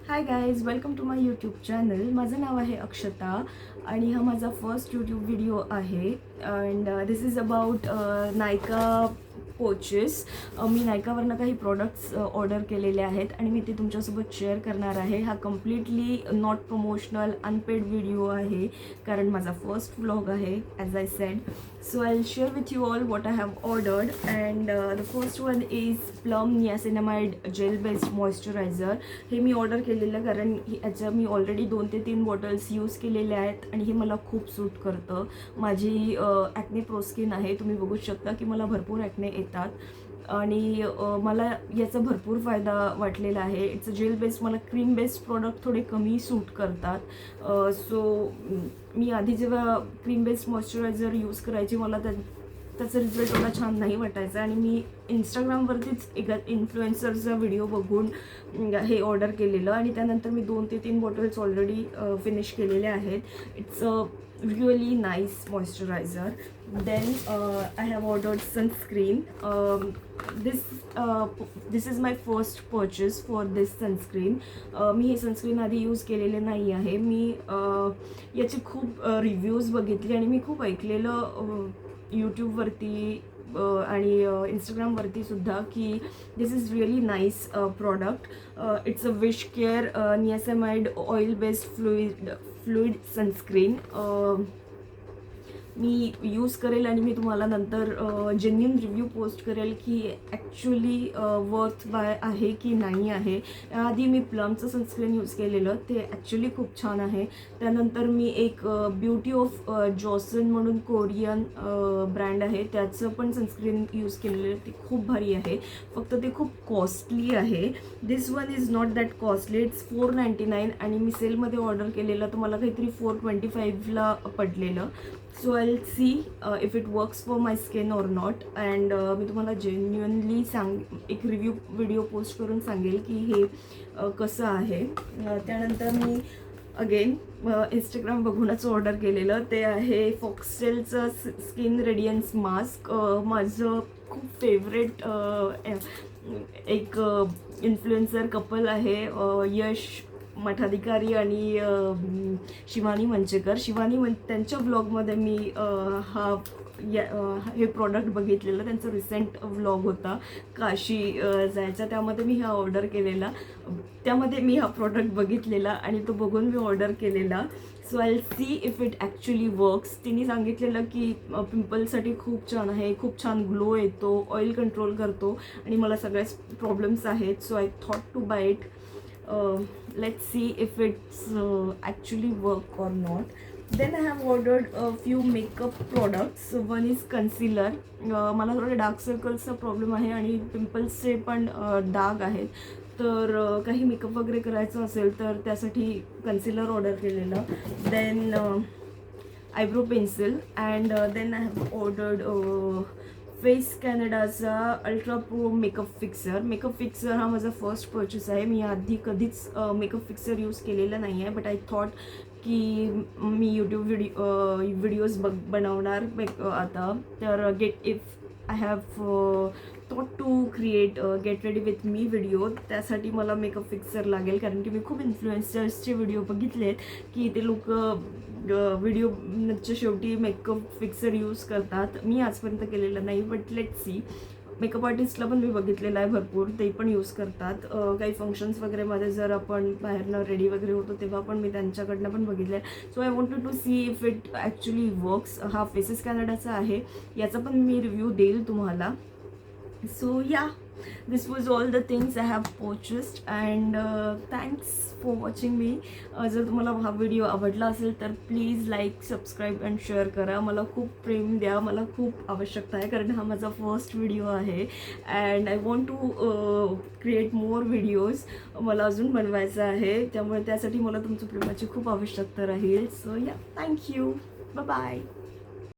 High guys, welcome to my YouTube channel. माझं नाव आहे अक्षता आणि हा माझा फर्स्ट यूट्यूब व्हिडिओ आहे. And this is about Nykaa pouches. मी नायकावरनं काही प्रॉडक्ट्स ऑर्डर केलेले आहेत आणि मी ते तुमच्यासोबत शेअर करणार आहे. हा completely not promotional unpaid video आहे कारण माझा फर्स्ट व्लॉग आहे, as I said. So I'll share with you all what I have ordered, and the first one is Plum Niacinamide Gel Based Moisturizer. हे मी order केलेलं कारण याच्या मी already 2 ते 3 bottles use केलेल्या आहेत आणि हे मला खूप सूट करतं. माझी ॲक्ने प्रो स्किन आहे, तुम्ही बघू शकता की मला भरपूर ॲक्ने येतात आणि मला याचा भरपूर फायदा वाटलेला आहे. इट्स अ जेल बेस्ड, मला क्रीम बेस्ड प्रोडक्ट थोडे कमी सूट करतात. सो मी आधी जेव्हा क्रीम बेस्ड मॉइश्चरायझर यूज करायची मला त्याचा रिझल्ट एवढा छान नाही वाटायचा आणि मी इंस्टाग्रामवरतीच एका इन्फ्लुएन्सरचा व्हिडिओ बघून हे ऑर्डर केलेलं आणि त्यानंतर मी 2 ते 3 बॉटल्स ऑलरेडी फिनिश केलेल्या आहेत. It's a really nice moisturizer. Then I have ordered sunscreen. This is my first purchase for this sunscreen. मी हे सनस्क्रीन आधी यूज केलेले नाही आहे. मी याचे खूप रिव्ह्यूज बघितले आणि मी खूप ऐकलेलं यूट्यूबवरती आणि इंस्टाग्रामवरती सुद्धा की this is really nice product. It's a Wishcare niacinamide oil based fluid sunscreen. मी यूज करेल आणि मी तुम्हाला नंतर जेन्युइन रिव्ह्यू पोस्ट करेल की ॲक्च्युली वर्थ बाय आहे की नाही आहे. आधी मी प्लमचं सनस्क्रीन यूज केलेलं, ते ॲक्च्युली खूप छान आहे. त्यानंतर मी एक ब्युटी ऑफ जॉसन म्हणून कोरियन ब्रँड आहे, त्याचं पण सनस्क्रीन यूज केलेलं, ते खूप भारी आहे. फक्त ते खूप कॉस्टली आहे. This one is not that costly. It's $4.99 आणि मी सेलमध्ये ऑर्डर केलेलं तर मला काहीतरी $4.25ला पडलेलं. So I will see if it works for my skin or not. And मी तुम्हाला जेन्युअनली एक रिव्ह्यू व्हिडिओ पोस्ट करून सांगेल की हे कसं आहे. त्यानंतर मी अगेन इंस्टाग्राम बघूनच ऑर्डर केलेलं, ते आहे फॉक्सटेलचं स्किन रेडियन्स मास्क. माझं खूप फेवरेट एक इन्फ्लुएन्सर कपल आहे, यश मठाधिकारी आणि शिवानी मंचेकर. त्यांच्या ब्लॉगमध्ये मी हे प्रॉडक्ट बघितलेलं. त्यांचा रिसेंट व्लॉग होता काशी जायचा, त्यामध्ये मी हा ऑर्डर केलेला. त्यामध्ये मी हा प्रॉडक्ट बघितलेला आणि तो बघून मी ऑर्डर केलेला. So I will see if it actually works. तिने सांगितलेलं की पिंपलसाठी खूप छान आहे, खूप छान ग्लो येतो, ऑइल कंट्रोल करतो आणि मला सगळ्याच प्रॉब्लेम्स आहेत. So I thought to buy it. Let's see if it's actually work or not. Then I have ordered a few makeup products. One is concealer. मला थोडे डार्क सर्कल्सचा प्रॉब्लेम आहे आणि पिंपल्सचे पण डाग आहेत, तर काही मेकअप वगैरे करायचं असेल तर त्यासाठी कन्सिलर ऑर्डर केलेलं. Then eyebrow pencil and then I have ordered face कॅनडाचा अल्ट्रा प्रो मेकअप फिक्सर. हा माझा फर्स्ट पर्चेस आहे. मी आधी कधीच मेकअप फिक्सर यूज केलेला नाही आहे, बट आय थॉट की मी यूट्यूब व्हिडिओज बनवणार आता, तर I have thought to create get ready with me video. त्यासाठी मला मेकअप फिक्सर लागेल कारण की मी खूप इन्फ्लुएन्सर्सचे व्हिडिओ बघितले आहेत की ते लोक व्हिडिओच्या शेवटी मेकअप फिक्सर यूज करतात. मी आजपर्यंत केलेलं नाही, बट लेट्स सी. मेकअप आर्टिस्टला पण मी बघितलेलं आहे भरपूर, ते पण यूज करतात. काही फंक्शन्स वगैरेमध्ये जर आपण बाहेरनं रेडी वगैरे होतो तेव्हा पण मी त्यांच्याकडनं पण बघितलं आहे. So I wanted to see if it actually works. हा फेसेस कॅनडाचा आहे, याचा पण मी रिव्ह्यू देईल तुम्हाला. So yeah, this was all the things I have purchased and thanks for watching me. जर तुम्हाला हा व्हिडिओ आवडला असेल तर please like, subscribe and share करा. मला खूप प्रेम द्या, मला खूप आवश्यकता आहे कारण हा माझा फर्स्ट व्हिडिओ आहे and I want to create more videos. मला अजून बनवायचं आहे, त्यामुळे त्यासाठी मला तुमच्या प्रेमाची खूप आवश्यकता राहील. सो या, थँक्यू, बाय बाय.